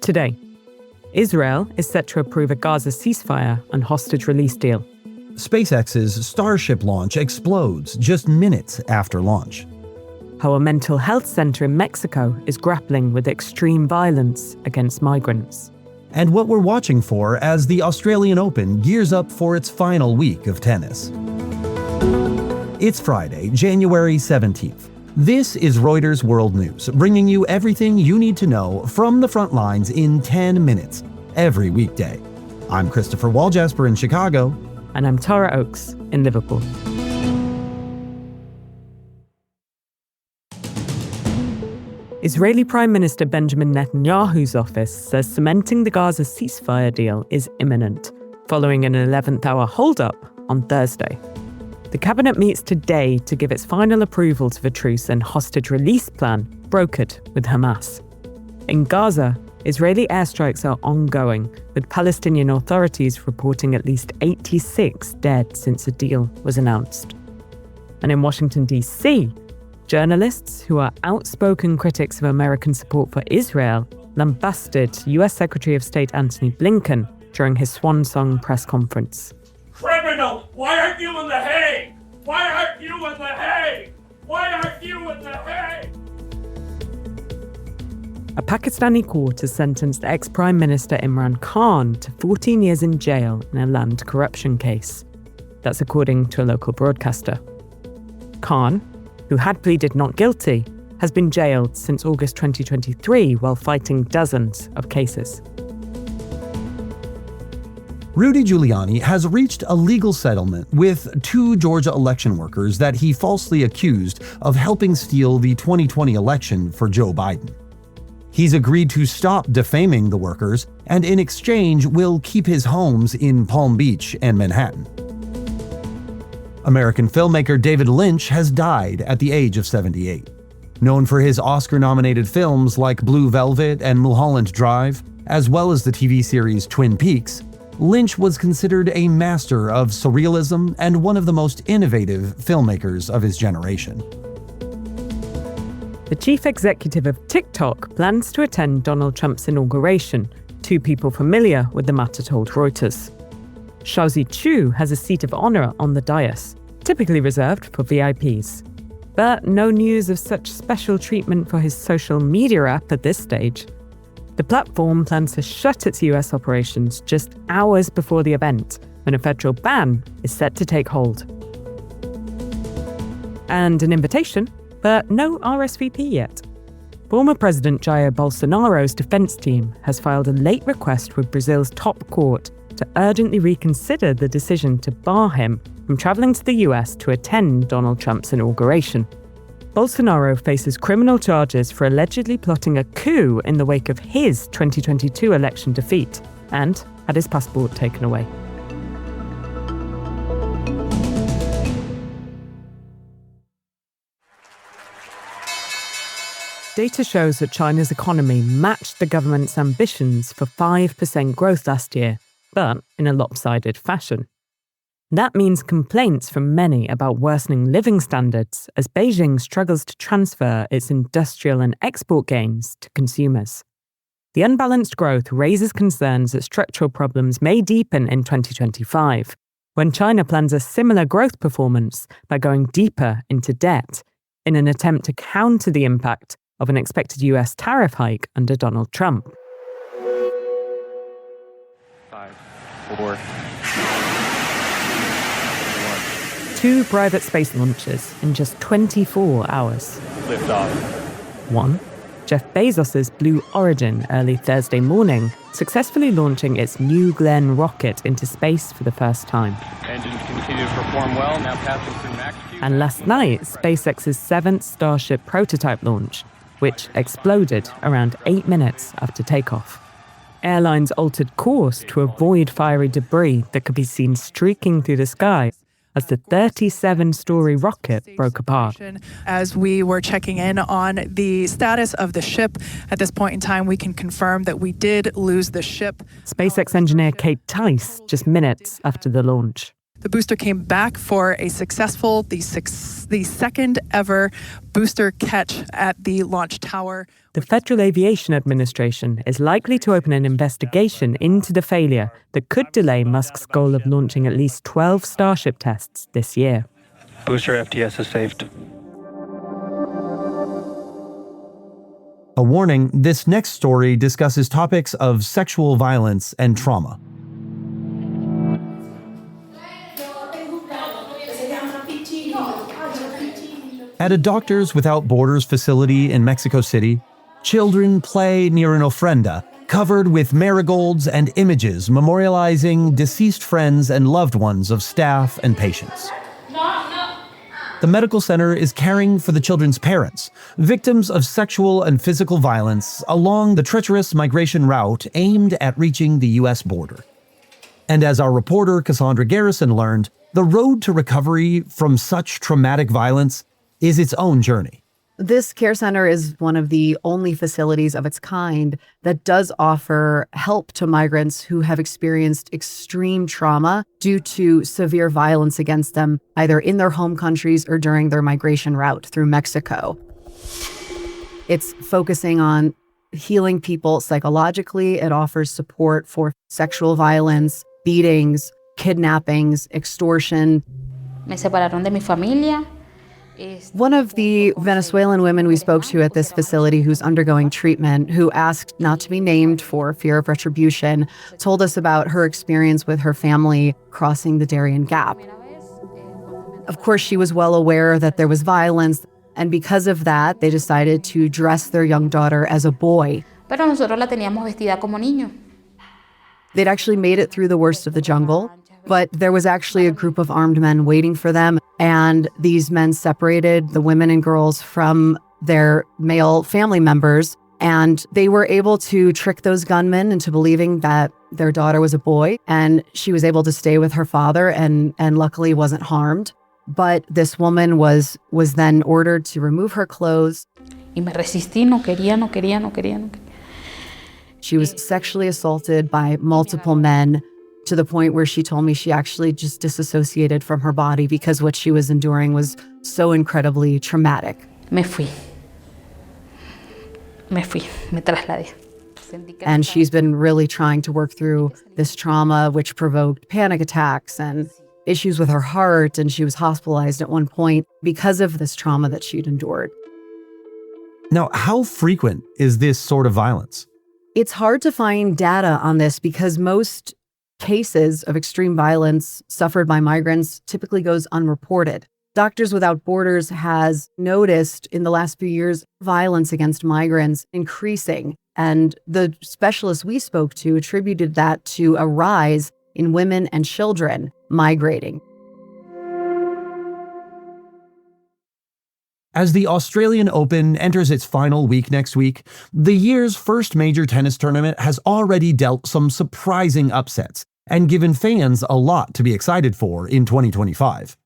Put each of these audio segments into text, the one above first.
Today, Israel is set to approve a Gaza ceasefire and hostage release deal. SpaceX's Starship launch explodes just minutes after launch. How a mental health center in Mexico is grappling with extreme violence against migrants. And what we're watching for as the Australian Open gears up for its final week of tennis. It's Friday, January 17th. This is Reuters World News, bringing you everything you need to know from the front lines in 10 minutes, every weekday. I'm Christopher Waljasper in Chicago. And I'm Tara Oakes in Liverpool. Israeli Prime Minister Benjamin Netanyahu's office says cementing the Gaza ceasefire deal is imminent, following an 11th-hour hold-up on Thursday. The cabinet meets today to give its final approval to the truce and hostage release plan brokered with Hamas. In Gaza, Israeli airstrikes are ongoing, with Palestinian authorities reporting at least 86 dead since the deal was announced. And in Washington, D.C., journalists who are outspoken critics of American support for Israel lambasted U.S. Secretary of State Antony Blinken during his swan song press conference. Criminal! Why aren't you in The Hague? Why aren't you in The Hague? Why aren't you in The Hague? A Pakistani court has sentenced ex-Prime Minister Imran Khan to 14 years in jail in a land corruption case. That's according to a local broadcaster. Khan, who had pleaded not guilty, has been jailed since August 2023 while fighting dozens of cases. Rudy Giuliani has reached a legal settlement with two Georgia election workers that he falsely accused of helping steal the 2020 election for Joe Biden. He's agreed to stop defaming the workers and in exchange will keep his homes in Palm Beach and Manhattan. American filmmaker David Lynch has died at the age of 78. Known for his Oscar-nominated films like Blue Velvet and Mulholland Drive, as well as the TV series Twin Peaks, Lynch was considered a master of surrealism and one of the most innovative filmmakers of his generation. The chief executive of TikTok plans to attend Donald Trump's inauguration, two people familiar with the matter told Reuters. Shaozi Chu has a seat of honor on the dais, typically reserved for VIPs. But no news of such special treatment for his social media app at this stage. The platform plans to shut its US operations just hours before the event, when a federal ban is set to take hold. And an invitation, but no RSVP yet. Former President Jair Bolsonaro's defense team has filed a late request with Brazil's top court to urgently reconsider the decision to bar him from traveling to the US to attend Donald Trump's inauguration. Bolsonaro faces criminal charges for allegedly plotting a coup in the wake of his 2022 election defeat and had his passport taken away. Data shows that China's economy matched the government's ambitions for 5% growth last year, but in a lopsided fashion. That means complaints from many about worsening living standards as Beijing struggles to transfer its industrial and export gains to consumers. The unbalanced growth raises concerns that structural problems may deepen in 2025, when China plans a similar growth performance by going deeper into debt in an attempt to counter the impact of an expected US tariff hike under Donald Trump. 5, 4, 2 private space launches in just 24 hours. lift off. 1. Jeff Bezos's Blue Origin early Thursday morning, successfully launching its New Glenn rocket into space for the first time. Engines continue to perform well, now passing through max Q. And last night, SpaceX's 7th Starship prototype launch, which exploded around 8 minutes after takeoff. Airlines altered course to avoid fiery debris that could be seen streaking through the sky as the 37-story rocket broke apart. As we were checking in on the status of the ship, at this point in time, we can confirm that we did lose the ship. SpaceX engineer Kate Tice just minutes after the launch. The booster came back for a successful, the second ever booster catch at the launch tower. The Federal Aviation Administration is likely to open an investigation into the failure that could delay Musk's goal of launching at least 12 Starship tests this year. Booster FTS is saved. A warning, this next story discusses topics of sexual violence and trauma. At a Doctors Without Borders facility in Mexico City, children play near an ofrenda covered with marigolds and images memorializing deceased friends and loved ones of staff and patients. The medical center is caring for the children's parents, victims of sexual and physical violence along the treacherous migration route aimed at reaching the U.S. border. And as our reporter Cassandra Garrison learned, the road to recovery from such traumatic violence is its own journey. This care center is one of the only facilities of its kind that does offer help to migrants who have experienced extreme trauma due to severe violence against them, either in their home countries or during their migration route through Mexico. It's focusing on healing people psychologically. It offers support for sexual violence, beatings, kidnappings, extortion. Me separaron de mi familia. One of the Venezuelan women we spoke to at this facility who's undergoing treatment, who asked not to be named for fear of retribution, told us about her experience with her family crossing the Darien Gap. Of course, she was well aware that there was violence, and because of that, they decided to dress their young daughter as a boy. Pero nosotros la teníamos vestida como niño. They'd actually made it through the worst of the jungle, but there was actually a group of armed men waiting for them, and these men separated the women and girls from their male family members, and they were able to trick those gunmen into believing that their daughter was a boy, and she was able to stay with her father and luckily wasn't harmed. But this woman was then ordered to remove her clothes. Y me resistí, no quería. She was sexually assaulted by multiple men, to the point where she told me she actually just disassociated from her body because what she was enduring was so incredibly traumatic. Me trasladé. And she's been really trying to work through this trauma, which provoked panic attacks and issues with her heart, and she was hospitalized at one point because of this trauma that she'd endured. Now, how frequent is this sort of violence? It's hard to find data on this because most cases of extreme violence suffered by migrants typically goes unreported. Doctors Without Borders has noticed in the last few years violence against migrants increasing, and the specialists we spoke to attributed that to a rise in women and children migrating. As the Australian Open enters its final week next week, the year's first major tennis tournament has already dealt some surprising upsets and given fans a lot to be excited for in 2025.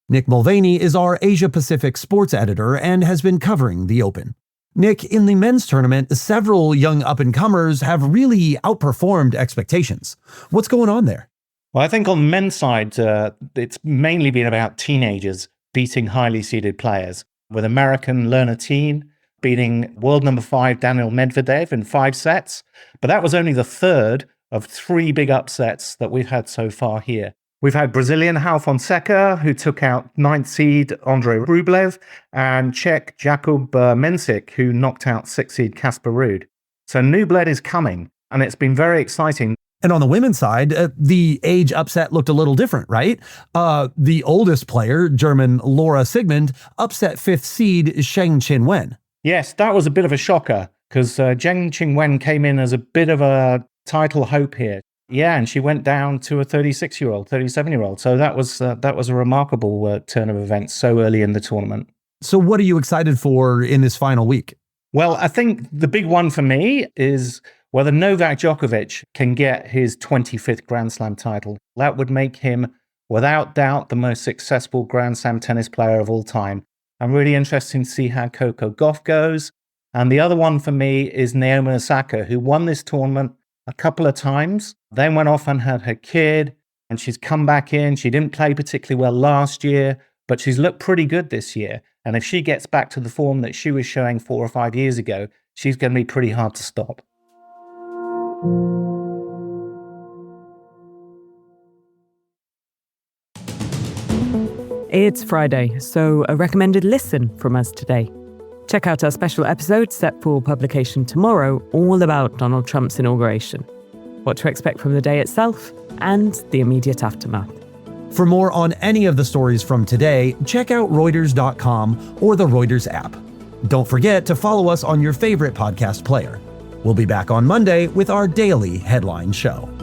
Nick Mulvaney is our Asia-Pacific sports editor and has been covering the Open. Nick, in the men's tournament, several young up-and-comers have really outperformed expectations. What's going on there? Well, I think on the men's side, it's mainly been about teenagers beating highly seeded players, with American Lerner Teen beating world number 5 Daniil Medvedev in 5 sets. But that was only the third of 3 big upsets that we've had so far here. We've had Brazilian João Fonseca, who took out 9th seed Andrei Rublev, and Czech Jakub Mensik, who knocked out 6th seed Casper Ruud. So new blood is coming, and it's been very exciting. And on the women's side, the age upset looked a little different, right? The oldest player, German Laura Sigmund, upset 5th seed Zheng Qinwen. Yes, that was a bit of a shocker, because Zheng Qinwen came in as a bit of a title hope here. Yeah, and she went down to a 36-year-old, 37-year-old. So that was a remarkable turn of events so early in the tournament. So what are you excited for in this final week? Well, I think the big one for me is whether Novak Djokovic can get his 25th Grand Slam title. That would make him, without doubt, the most successful Grand Slam tennis player of all time. I'm really interested to see how Coco Gauff goes. And the other one for me is Naomi Osaka, who won this tournament a couple of times, then went off and had her kid, and she's come back in. She didn't play particularly well last year, but she's looked pretty good this year. And if she gets back to the form that she was showing 4 or 5 years ago, she's going to be pretty hard to stop. It's Friday, so a recommended listen from us today. Check out our special episode set for publication tomorrow, all about Donald Trump's inauguration, what to expect from the day itself, and the immediate aftermath. For more on any of the stories from today, check out Reuters.com or the Reuters app. Don't forget to follow us on your favorite podcast player. We'll be back on Monday with our daily headline show.